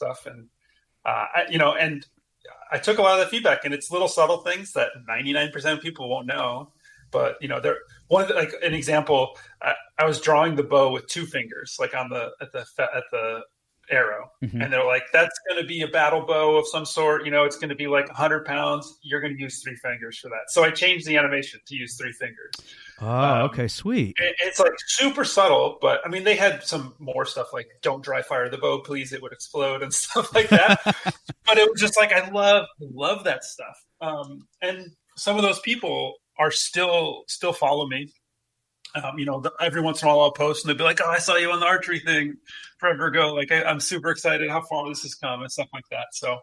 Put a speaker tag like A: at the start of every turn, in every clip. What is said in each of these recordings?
A: stuff. And and I took a lot of the feedback, and it's little subtle things that 99% of people won't know. But there like an example. I was drawing the bow with two fingers, like at the arrow,
B: Mm-hmm.
A: and they're like, "That's going to be a battle bow of some sort. It's going to be like 100 pounds. You're going to use three fingers for that." So I changed the animation to use three fingers.
B: Oh, okay, sweet.
A: It's like super subtle, but I mean, they had some more stuff like "Don't dry fire the bow, please; it would explode" and stuff like that. But it was just like I love that stuff. And some of those people are still follow me. Every once in a while I'll post and they'll be like, "Oh, I saw you on the archery thing forever ago. Like, I'm super excited how far this has come," and stuff like that. So,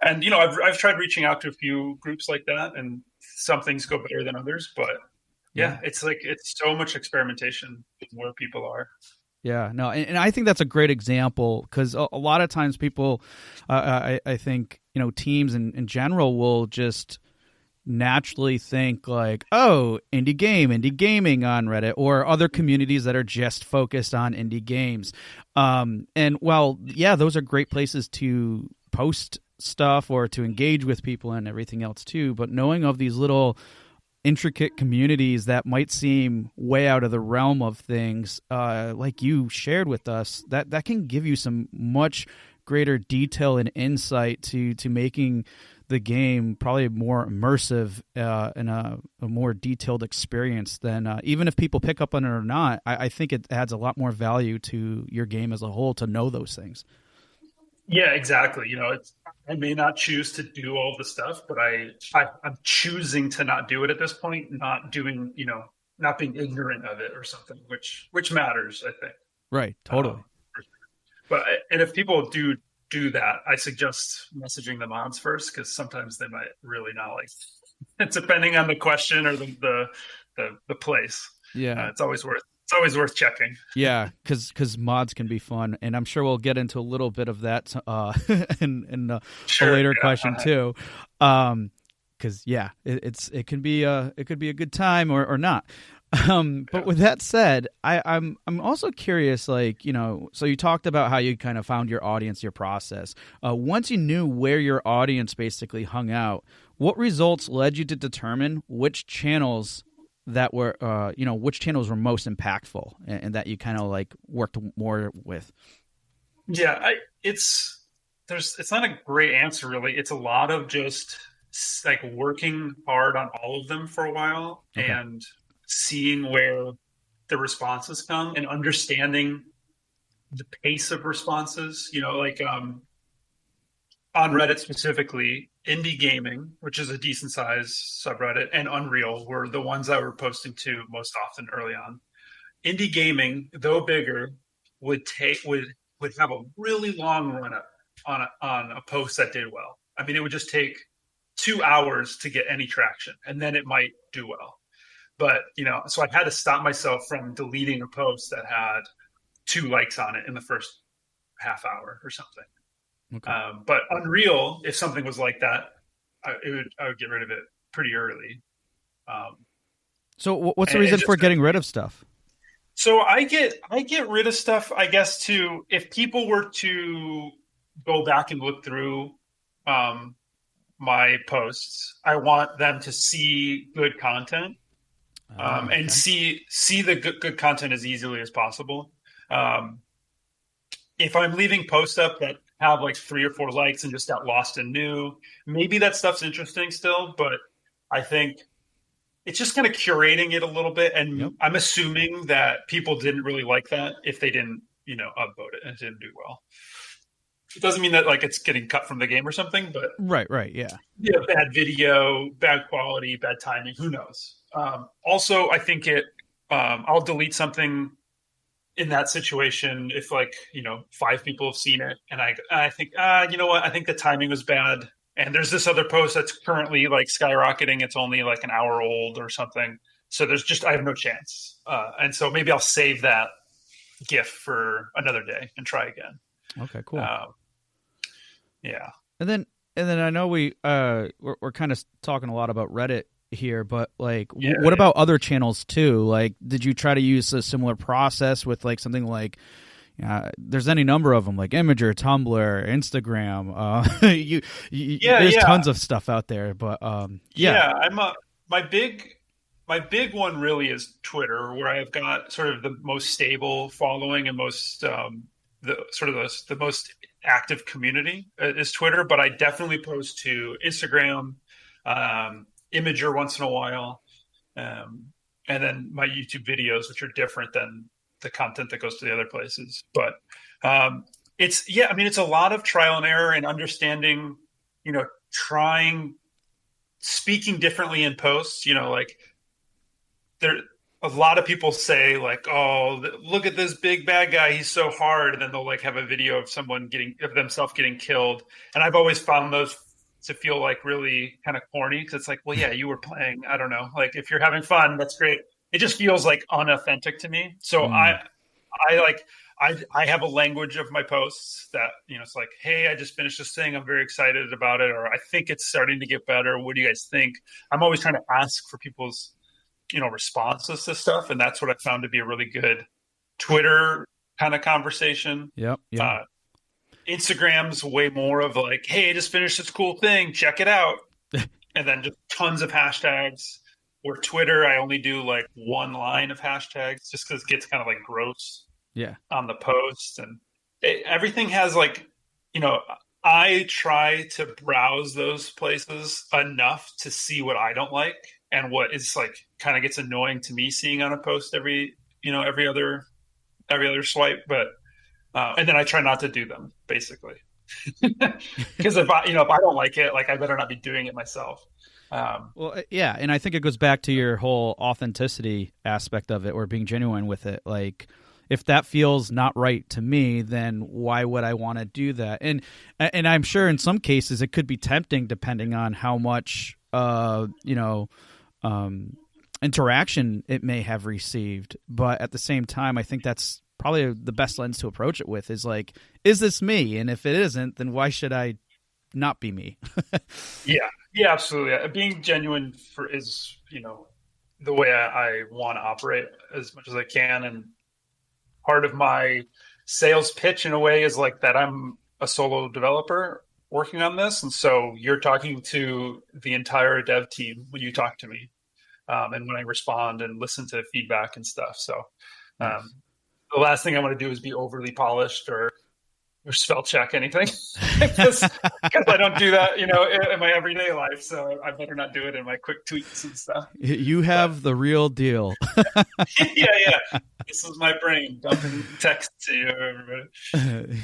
A: and I've tried reaching out to a few groups like that, and some things go better than others. But yeah, it's so much experimentation where people are.
B: Yeah, no, and I think that's a great example because a lot of times people, I think, teams in general will just naturally think like, oh, indie gaming on Reddit, or other communities that are just focused on indie games. And while, yeah, those are great places to post stuff or to engage with people and everything else too, but knowing of these little intricate communities that might seem way out of the realm of things, like you shared with us, that can give you some much greater detail and insight to making the game probably more immersive and a more detailed experience than even if people pick up on it or not. I think it adds a lot more value to your game as a whole to know those things.
A: Yeah, exactly. I may not choose to do all the stuff, but I'm choosing to not do it at this point, not doing, not being ignorant of it or something, which matters, I think.
B: Right. Totally.
A: And if people do that, I suggest messaging the mods first, because sometimes they might really not like it, depending on the question or the place.
B: Yeah.
A: It's always worth checking.
B: Yeah, because mods can be fun, and I'm sure we'll get into a little bit of that in a later question too. Because it could be a good time or not. But with that said, I'm also curious, like, so you talked about how you kind of found your audience, your process. Once you knew where your audience basically hung out, what results led you to determine which channels that were, which channels were most impactful and that you kind of like worked more with?
A: Yeah, it's not a great answer really. It's a lot of just like working hard on all of them for a while, okay, and seeing where the responses come and understanding the pace of responses. On Reddit specifically, indie gaming, which is a decent sized subreddit, and Unreal were the ones I were posting to most often early on. Indie gaming, though bigger, would have a really long run up on a post that did well. I mean, it would just take 2 hours to get any traction, and then it might do well. But, so I had to stop myself from deleting a post that had 2 likes on it in the first half hour or something. Okay. But Unreal, if something was like that, I would get rid of it pretty early.
B: So what's the reason for getting rid of stuff?
A: So I get rid of stuff, I guess, if people were to go back and look through my posts, I want them to see good content. Okay. And see the good content as easily as possible. If I'm leaving posts up that have like 3 or 4 likes and just got lost in new, maybe that stuff's interesting still, but I think it's just kind of curating it a little bit. And yep, I'm assuming that people didn't really like that if they didn't, upvote it and it didn't do well. It doesn't mean that like it's getting cut from the game or something, but
B: right, yeah,
A: bad video, bad quality, bad timing, who knows? Also, I think I'll delete something in that situation if 5 people have seen it, and I think you know what, I think the timing was bad, and there's this other post that's currently like skyrocketing. It's only like an hour old or something, so I have no chance, and so maybe I'll save that GIF for another day and try again.
B: Okay, cool.
A: Yeah,
B: and then I know we're kind of talking a lot about Reddit here, but like, what about other channels too? Like, did you try to use a similar process with like something like, there's any number of them, like Imager, Tumblr, Instagram. There's tons of stuff out there, but
A: my big one really is Twitter, where I've got sort of the most stable following and most the most active community is Twitter. But I definitely post to Instagram, Imager once in a while, and then my YouTube videos, which are different than the content that goes to the other places. But it's a lot of trial and error and understanding, speaking differently in posts, like there, a lot of people say like, oh, look at this big bad guy, he's so hard. And then they'll like have a video of themselves getting killed. And I've always found those to feel like really kind of corny, because it's like, well, yeah, you were playing, I don't know, like if you're having fun, that's great. It just feels like unauthentic to me. So I have a language of my posts that, it's like, hey, I just finished this thing, I'm very excited about it, or I think it's starting to get better. What do you guys think? I'm always trying to ask for people's, responses to stuff. And that's what I found to be a really good Twitter kind of conversation.
B: Yep.
A: Instagram's way more of like, hey, I just finished this cool thing, check it out. And then just tons of hashtags. Or Twitter, I only do like one line of hashtags just because it gets kind of like gross on the post. And everything has like, I try to browse those places enough to see what I don't like and what is like kind of gets annoying to me seeing on a post every other swipe. But and then I try not to do them basically, because if I don't like it, like I better not be doing it myself.
B: And I think it goes back to your whole authenticity aspect of it, or being genuine with it. Like, if that feels not right to me, then why would I want to do that? And I'm sure in some cases it could be tempting, depending on how much interaction it may have received. But at the same time, I think that's probably the best lens to approach it with, is like, is this me? And if it isn't, then why should I not be me?
A: Yeah, absolutely. Being genuine is, the way I want to operate as much as I can. And part of my sales pitch in a way is like that I'm a solo developer working on this. And so you're talking to the entire dev team when you talk to me, and when I respond and listen to feedback and stuff. So the last thing I want to do is be overly polished or spell check anything, because I don't do that, in my everyday life. So I better not do it in my quick tweets and stuff.
B: You have the real deal.
A: Yeah. This is my brain dumping text to you, everybody.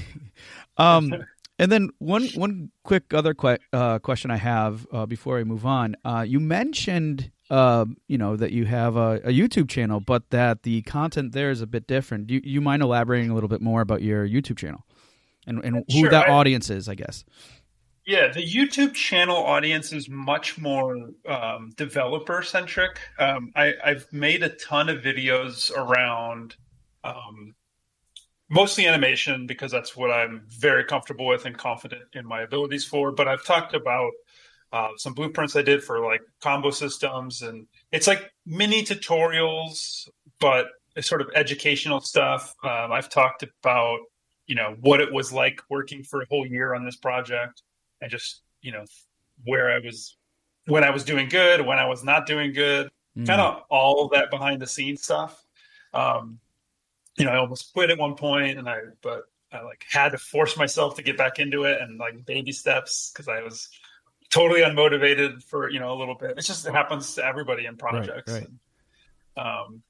B: And then one quick other question I have before I move on. You mentioned that you have a YouTube channel, but that the content there is a bit different. Do you mind elaborating a little bit more about your YouTube channel? And who that audience is, I guess.
A: Yeah, the YouTube channel audience is much more developer centric. I've made a ton of videos around mostly animation, because that's what I'm very comfortable with and confident in my abilities for. But I've talked about some blueprints I did for like combo systems, and it's like mini tutorials, but it's sort of educational stuff. I've talked about what it was like working for a whole year on this project, and just, where I was, when I was doing good, when I was not doing good, kind of all of that behind the scenes stuff. I almost quit at one point, but I like had to force myself to get back into it, and like baby steps, because I was totally unmotivated for, a little bit. It happens to everybody in projects.
B: Right.
A: And,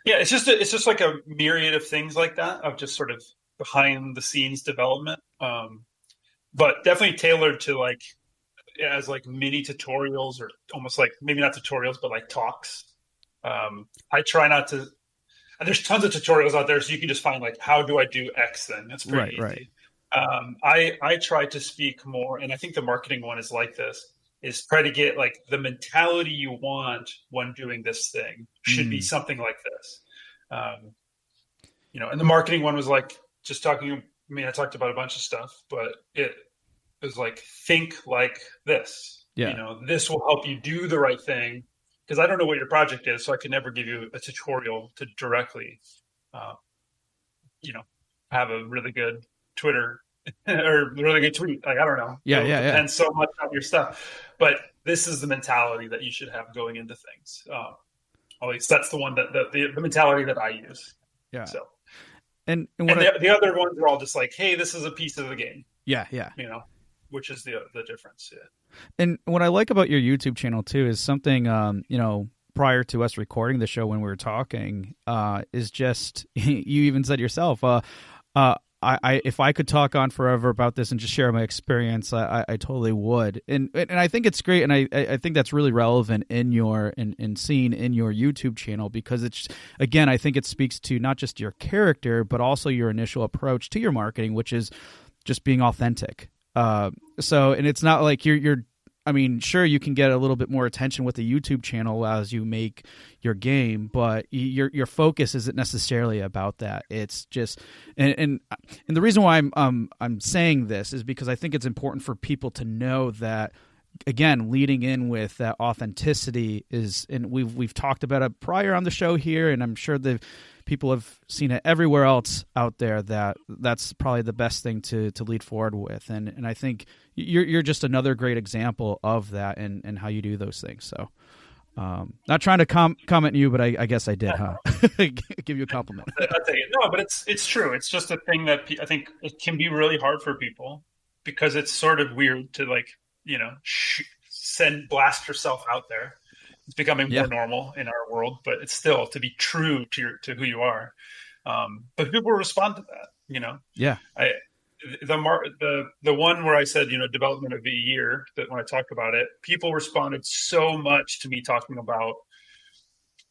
A: it's just like a myriad of things like that, of just sort of behind the scenes development, but definitely tailored to like as like mini tutorials, or almost like maybe not tutorials, but like talks. I try not to. And there's tons of tutorials out there, so you can just find like, how do I do X thing? That's pretty easy. Right. I try to speak more, and I think the marketing one is like this: is try to get like the mentality you want when doing this thing should be something like this. And the marketing one was like, just talking, I talked about a bunch of stuff, but it was like, think like this.
B: Yeah.
A: This will help you do the right thing, because I don't know what your project is, so I can never give you a tutorial to directly, have a really good Twitter or really good tweet. Like, I don't know.
B: Yeah,
A: It'll
B: yeah, yeah.
A: depend so much on your stuff. But this is the mentality that you should have going into things. At least that's the one that the mentality that I use.
B: Yeah.
A: So,
B: And
A: and the other ones are all just like, hey, this is a piece of the game,
B: yeah, yeah.
A: which is the difference. Yeah.
B: And what I like about your YouTube channel too is something, prior to us recording the show when we were talking, is just you even said yourself, I if I could talk on forever about this and just share my experience, I totally would. And I think it's great, and I think that's really relevant in your in seeing in your YouTube channel, because it's, again, I think it speaks to not just your character but also your initial approach to your marketing, which is just being authentic. And it's not like you're I mean, sure, you can get a little bit more attention with the YouTube channel as you make your game, but your focus isn't necessarily about that. It's just, and the reason why I'm saying this is because I think it's important for people to know that, again, leading in with that authenticity is, and we've talked about it prior on the show here, and I'm sure the people have seen it everywhere else out there, that's probably the best thing to lead forward with. And I think you're just another great example of that and how you do those things. So not trying to comment you, but I guess I did, huh? Give you a compliment.
A: I'll take it. No, but it's true. It's just a thing that I think it can be really hard for people, because it's sort of weird to, like, blast yourself out there. It's becoming more normal in our world, but it's still to be true to who you are. But people respond to that,
B: Yeah.
A: The one where I said, development of the year, that when I talked about it, people responded so much to me talking about,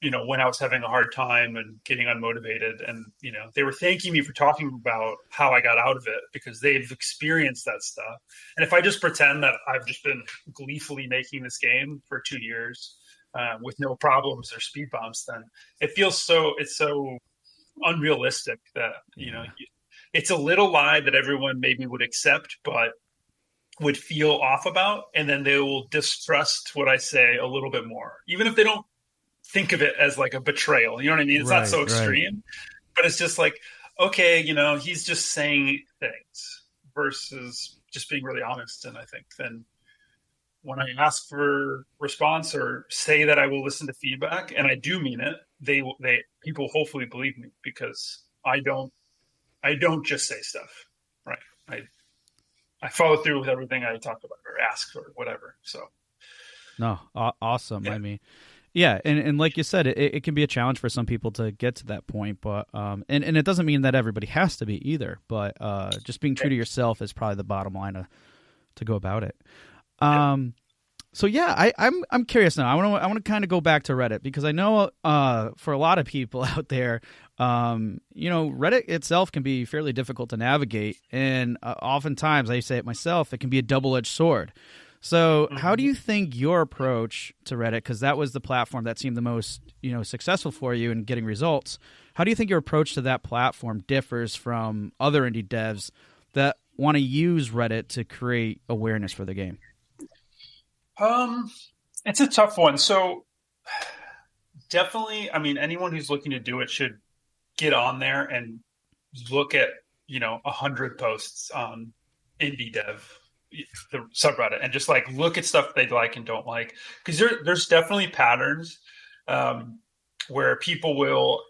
A: when I was having a hard time and getting unmotivated, and, they were thanking me for talking about how I got out of it, because they've experienced that stuff. And if I just pretend that I've just been gleefully making this game for 2 years, with no problems or speed bumps, then it's so unrealistic that, it's a little lie that everyone maybe would accept, but would feel off about. And then they will distrust what I say a little bit more, even if they don't think of it as like a betrayal. You know what I mean? It's not so extreme, but it's just like, okay, he's just saying things versus just being really honest. And I think then when I ask for response or say that I will listen to feedback, and I do mean it, people hopefully believe me, because I don't just say stuff, right? I follow through with everything I talk about or ask or whatever. So,
B: no, awesome.
A: Yeah.
B: I mean, yeah, and like you said, it can be a challenge for some people to get to that point, but and it doesn't mean that everybody has to be either. But just being true to yourself is probably the bottom line to go about it. So yeah, I'm curious now. I want to kind of go back to Reddit, because I know for a lot of people out there, Reddit itself can be fairly difficult to navigate, and oftentimes, I say it myself, it can be a double-edged sword. So how do you think your approach to Reddit, because that was the platform that seemed the most successful for you in getting results, how do you think your approach to that platform differs from other indie devs that want to use Reddit to create awareness for the game?
A: It's a tough one. So definitely, I mean, anyone who's looking to do it should get on there and look at, 100 posts on indie dev, the subreddit, and just like look at stuff they like and don't like. Because there's definitely patterns where people will,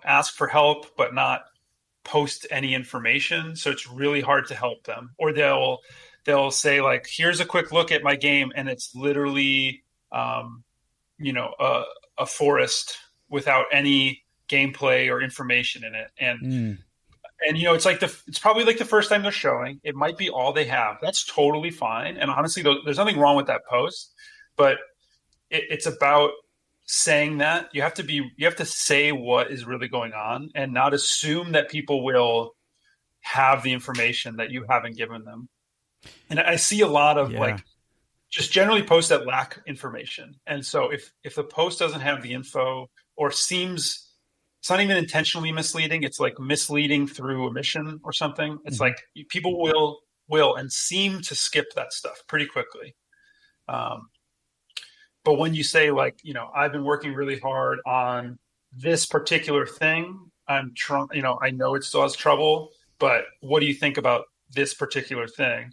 A: ask for help, but not post any information. So it's really hard to help them. Or they'll say, like, here's a quick look at my game, and it's literally, a forest without any gameplay or information in it. And it's probably like the first time they're showing. It might be all they have. That's totally fine. And honestly, there's nothing wrong with that post, but it's about saying that you have to say what is really going on, and not assume that people will have the information that you haven't given them. And I see a lot of like just generally posts that lack information. And so if the post doesn't have the info, or seems, it's not even intentionally misleading, it's like misleading through omission or something. It's like people will and seem to skip that stuff pretty quickly. But when you say, like, I've been working really hard on this particular thing, I know it still has trouble, but what do you think about this particular thing?